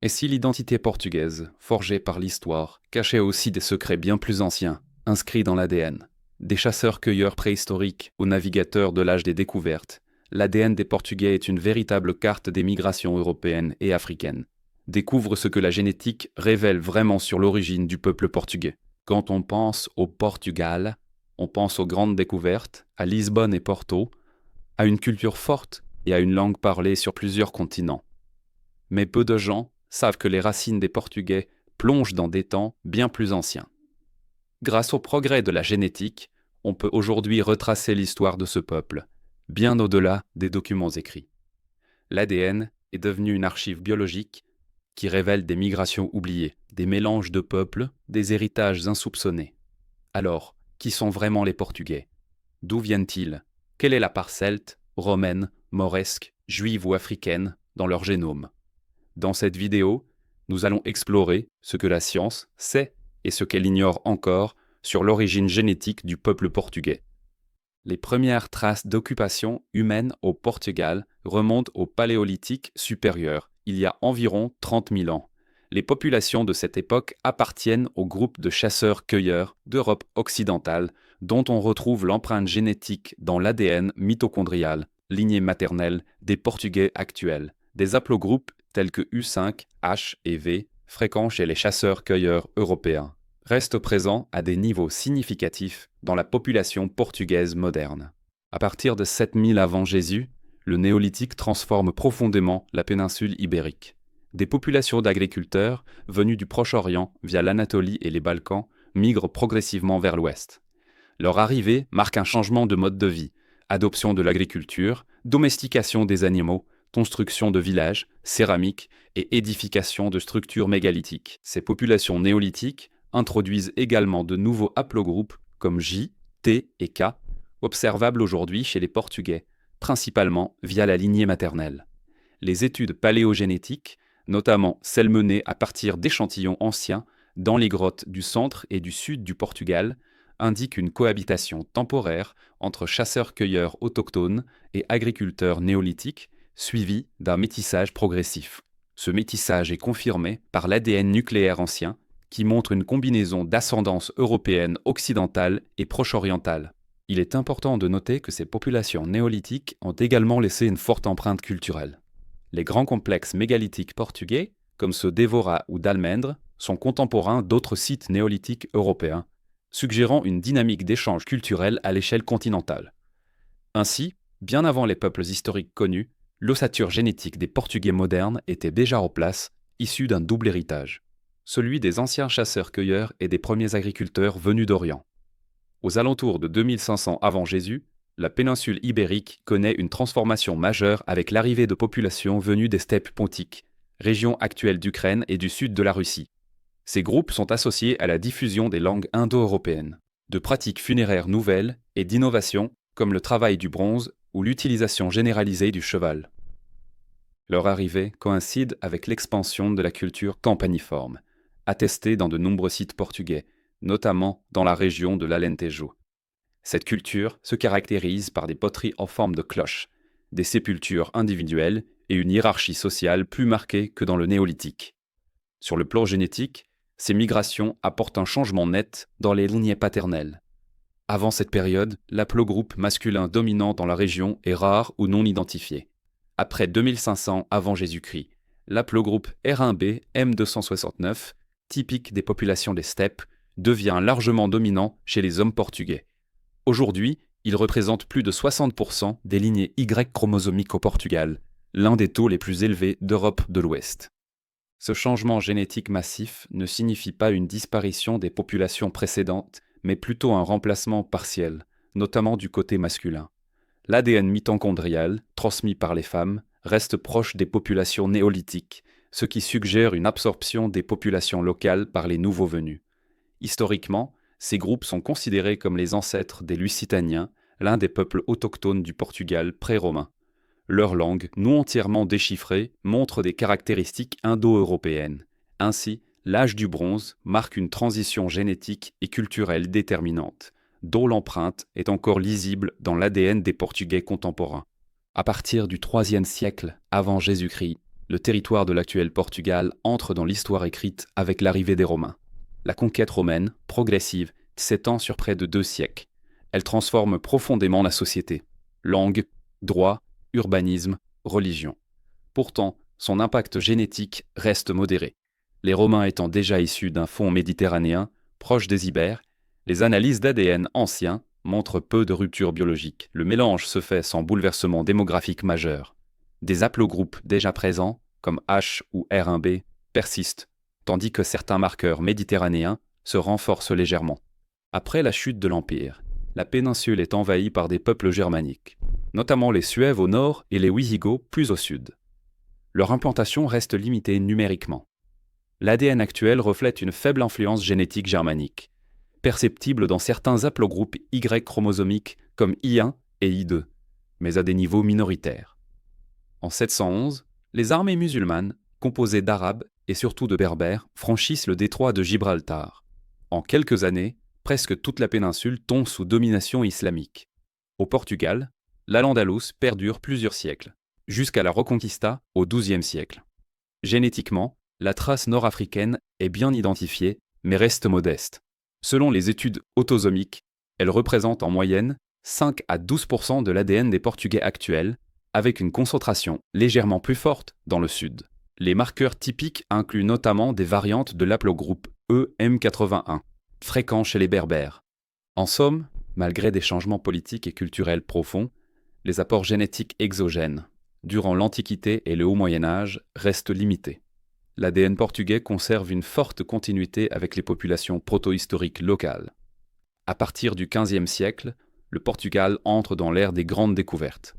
Et si l'identité portugaise, forgée par l'histoire, cachait aussi des secrets bien plus anciens, inscrits dans l'ADN? Des chasseurs-cueilleurs préhistoriques aux navigateurs de l'âge des découvertes, l'ADN des Portugais est une véritable carte des migrations européennes et africaines. Découvre ce que la génétique révèle vraiment sur l'origine du peuple portugais. Quand on pense au Portugal, on pense aux grandes découvertes, à Lisbonne et Porto, à une culture forte et à une langue parlée sur plusieurs continents. Mais peu de gens savent que les racines des Portugais plongent dans des temps bien plus anciens. Grâce au progrès de la génétique, on peut aujourd'hui retracer l'histoire de ce peuple, bien au-delà des documents écrits. L'ADN est devenu une archive biologique qui révèle des migrations oubliées, des mélanges de peuples, des héritages insoupçonnés. Alors, qui sont vraiment les Portugais? D'où viennent-ils? Quelle est la part celte, romaine, mauresque, juive ou africaine dans leur génome? Dans cette vidéo, nous allons explorer ce que la science sait et ce qu'elle ignore encore sur l'origine génétique du peuple portugais. Les premières traces d'occupation humaine au Portugal remontent au Paléolithique supérieur, il y a environ 30 000 ans. Les populations de cette époque appartiennent au groupe de chasseurs-cueilleurs d'Europe occidentale, dont on retrouve l'empreinte génétique dans l'ADN mitochondrial, lignée maternelle des Portugais actuels. Des haplogroupes tels que U5, H et V, fréquents chez les chasseurs-cueilleurs européens, restent présents à des niveaux significatifs dans la population portugaise moderne. À partir de 7000 avant Jésus, le néolithique transforme profondément la péninsule ibérique. Des populations d'agriculteurs venus du Proche-Orient via l'Anatolie et les Balkans migrent progressivement vers l'ouest. Leur arrivée marque un changement de mode de vie, adoption de l'agriculture, domestication des animaux, construction de villages, céramique et édification de structures mégalithiques. Ces populations néolithiques introduisent également de nouveaux haplogroupes comme J, T et K, observables aujourd'hui chez les Portugais, principalement via la lignée maternelle. Les études paléogénétiques, notamment celles menées à partir d'échantillons anciens dans les grottes du centre et du sud du Portugal, indiquent une cohabitation temporaire entre chasseurs-cueilleurs autochtones et agriculteurs néolithiques, suivi d'un métissage progressif. Ce métissage est confirmé par l'ADN nucléaire ancien, qui montre une combinaison d'ascendance européenne occidentale et proche-orientale. Il est important de noter que ces populations néolithiques ont également laissé une forte empreinte culturelle. Les grands complexes mégalithiques portugais, comme ceux d'Évora ou d'Almendres, sont contemporains d'autres sites néolithiques européens, suggérant une dynamique d'échange culturel à l'échelle continentale. Ainsi, bien avant les peuples historiques connus, l'ossature génétique des Portugais modernes était déjà en place, issue d'un double héritage, celui des anciens chasseurs-cueilleurs et des premiers agriculteurs venus d'Orient. Aux alentours de 2500 avant Jésus, la péninsule ibérique connaît une transformation majeure avec l'arrivée de populations venues des steppes pontiques, région actuelle d'Ukraine et du sud de la Russie. Ces groupes sont associés à la diffusion des langues indo-européennes, de pratiques funéraires nouvelles et d'innovations comme le travail du bronze ou l'utilisation généralisée du cheval. Leur arrivée coïncide avec l'expansion de la culture campaniforme, attestée dans de nombreux sites portugais, notamment dans la région de l'Alentejo. Cette culture se caractérise par des poteries en forme de cloche, des sépultures individuelles et une hiérarchie sociale plus marquée que dans le néolithique. Sur le plan génétique, ces migrations apportent un changement net dans les lignées paternelles. Avant cette période, l'aplogroupe masculin dominant dans la région est rare ou non identifié. Après 2500 avant Jésus-Christ, l'aplogroupe R1b M269, typique des populations des steppes, devient largement dominant chez les hommes portugais. Aujourd'hui, il représente plus de 60% des lignées Y chromosomiques au Portugal, l'un des taux les plus élevés d'Europe de l'Ouest. Ce changement génétique massif ne signifie pas une disparition des populations précédentes, mais plutôt un remplacement partiel, notamment du côté masculin. L'ADN mitochondrial, transmis par les femmes, reste proche des populations néolithiques, ce qui suggère une absorption des populations locales par les nouveaux venus. Historiquement, ces groupes sont considérés comme les ancêtres des Lusitaniens, l'un des peuples autochtones du Portugal pré-romain. Leur langue, non entièrement déchiffrée, montre des caractéristiques indo-européennes. Ainsi, l'âge du bronze marque une transition génétique et culturelle déterminante, dont l'empreinte est encore lisible dans l'ADN des Portugais contemporains. À partir du IIIe siècle avant Jésus-Christ, Le territoire de l'actuel Portugal entre dans l'histoire écrite avec l'arrivée des Romains. La conquête romaine, progressive, s'étend sur près de 2 siècles. Elle transforme profondément la société. Langue, droit, urbanisme, religion. Pourtant, son impact génétique reste modéré. Les Romains étant déjà issus d'un fond méditerranéen, proche des Ibères, les analyses d'ADN anciens montrent peu de ruptures biologiques. Le mélange se fait sans bouleversement démographique majeur. Des haplogroupes déjà présents, comme H ou R1b, persistent, tandis que certains marqueurs méditerranéens se renforcent légèrement. Après la chute de l'Empire, la péninsule est envahie par des peuples germaniques, notamment les Suèves au nord et les Wisigoths plus au sud. Leur implantation reste limitée numériquement. L'ADN actuel reflète une faible influence génétique germanique, perceptible dans certains haplogroupes Y chromosomiques comme I1 et I2, mais à des niveaux minoritaires. En 711, les armées musulmanes, composées d'Arabes et surtout de Berbères, franchissent le détroit de Gibraltar. En quelques années, presque toute la péninsule tombe sous domination islamique. Au Portugal, l'Al-Andalus perdure plusieurs siècles, jusqu'à la Reconquista au XIIe siècle. Génétiquement, la trace nord-africaine est bien identifiée, mais reste modeste. Selon les études autosomiques, elle représente en moyenne 5 à 12% de l'ADN des Portugais actuels, avec une concentration légèrement plus forte dans le sud. Les marqueurs typiques incluent notamment des variantes de l'aplogroupe EM81, fréquents chez les Berbères. En somme, malgré des changements politiques et culturels profonds, les apports génétiques exogènes, durant l'Antiquité et le Haut Moyen-Âge, restent limités. L'ADN portugais conserve une forte continuité avec les populations protohistoriques locales. À partir du XVe siècle, le Portugal entre dans l'ère des grandes découvertes.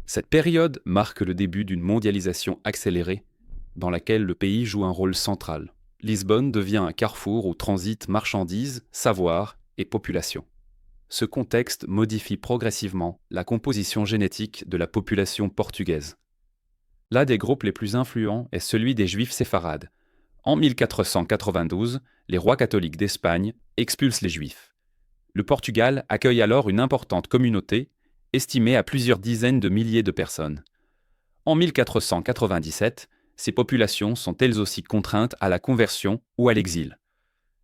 Cette période marque le début d'une mondialisation accélérée, dans laquelle le pays joue un rôle central. Lisbonne devient un carrefour où transitent marchandises, savoirs et populations. Ce contexte modifie progressivement la composition génétique de la population portugaise. L'un des groupes les plus influents est celui des Juifs séfarades. En 1492, les rois catholiques d'Espagne expulsent les Juifs. Le Portugal accueille alors une importante communauté, estimée à plusieurs dizaines de milliers de personnes. En 1497, ces populations sont elles aussi contraintes à la conversion ou à l'exil.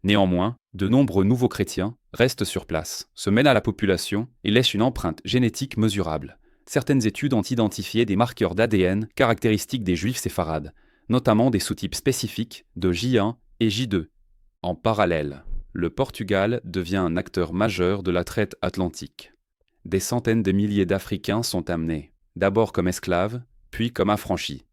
Néanmoins, de nombreux nouveaux chrétiens restent sur place, se mêlent à la population et laissent une empreinte génétique mesurable. Certaines études ont identifié des marqueurs d'ADN caractéristiques des Juifs séfarades, notamment des sous-types spécifiques de J1 et J2. En parallèle, le Portugal devient un acteur majeur de la traite atlantique. Des centaines de milliers d'Africains sont amenés, d'abord comme esclaves, puis comme affranchis.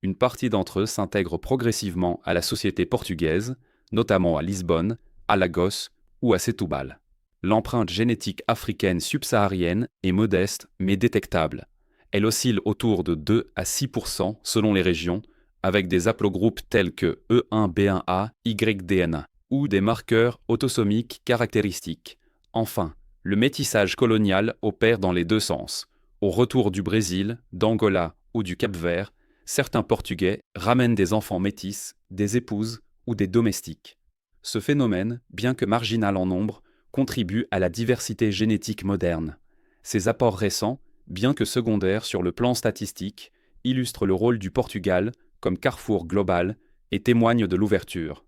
Une partie d'entre eux s'intègre progressivement à la société portugaise, notamment à Lisbonne, à Lagos ou à Setúbal. L'empreinte génétique africaine subsaharienne est modeste mais détectable. Elle oscille autour de 2 à 6% selon les régions, avec des haplogroupes tels que E1B1A, YDNA, ou des marqueurs autosomiques caractéristiques. Enfin, le métissage colonial opère dans les deux sens. Au retour du Brésil, d'Angola ou du Cap-Vert, certains Portugais ramènent des enfants métis, des épouses ou des domestiques. Ce phénomène, bien que marginal en nombre, contribue à la diversité génétique moderne. Ces apports récents, bien que secondaires sur le plan statistique, illustrent le rôle du Portugal comme carrefour global et témoignent de l'ouverture,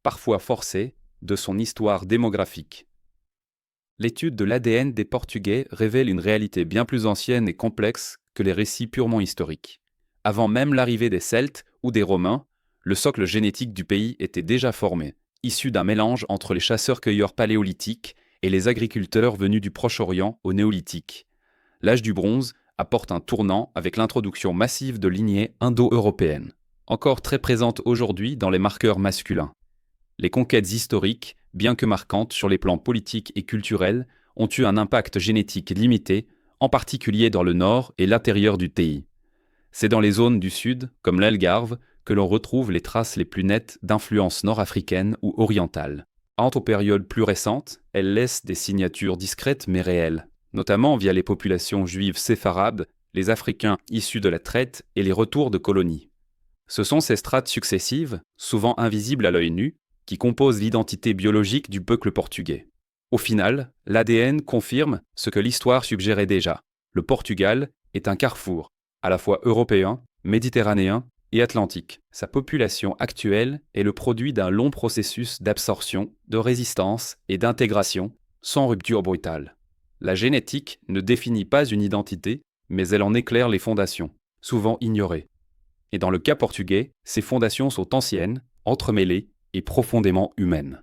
parfois forcée, de son histoire démographique. L'étude de l'ADN des Portugais révèle une réalité bien plus ancienne et complexe que les récits purement historiques. Avant même l'arrivée des Celtes ou des Romains, le socle génétique du pays était déjà formé, issu d'un mélange entre les chasseurs-cueilleurs paléolithiques et les agriculteurs venus du Proche-Orient au Néolithique. L'âge du bronze apporte un tournant avec l'introduction massive de lignées indo-européennes, encore très présentes aujourd'hui dans les marqueurs masculins. Les conquêtes historiques, bien que marquantes sur les plans politiques et culturels, ont eu un impact génétique limité, en particulier dans le nord et l'intérieur du pays. C'est dans les zones du sud, comme l'Algarve, que l'on retrouve les traces les plus nettes d'influence nord-africaine ou orientale. Quant aux périodes plus récentes, elles laissent des signatures discrètes mais réelles, notamment via les populations juives séfarades, les Africains issus de la traite et les retours de colonies. Ce sont ces strates successives, souvent invisibles à l'œil nu, qui composent l'identité biologique du peuple portugais. Au final, l'ADN confirme ce que l'histoire suggérait déjà. Le Portugal est un carrefour, à la fois européen, méditerranéen et atlantique. Sa population actuelle est le produit d'un long processus d'absorption, de résistance et d'intégration, sans rupture brutale. La génétique ne définit pas une identité, mais elle en éclaire les fondations, souvent ignorées. Et dans le cas portugais, ces fondations sont anciennes, entremêlées et profondément humaines.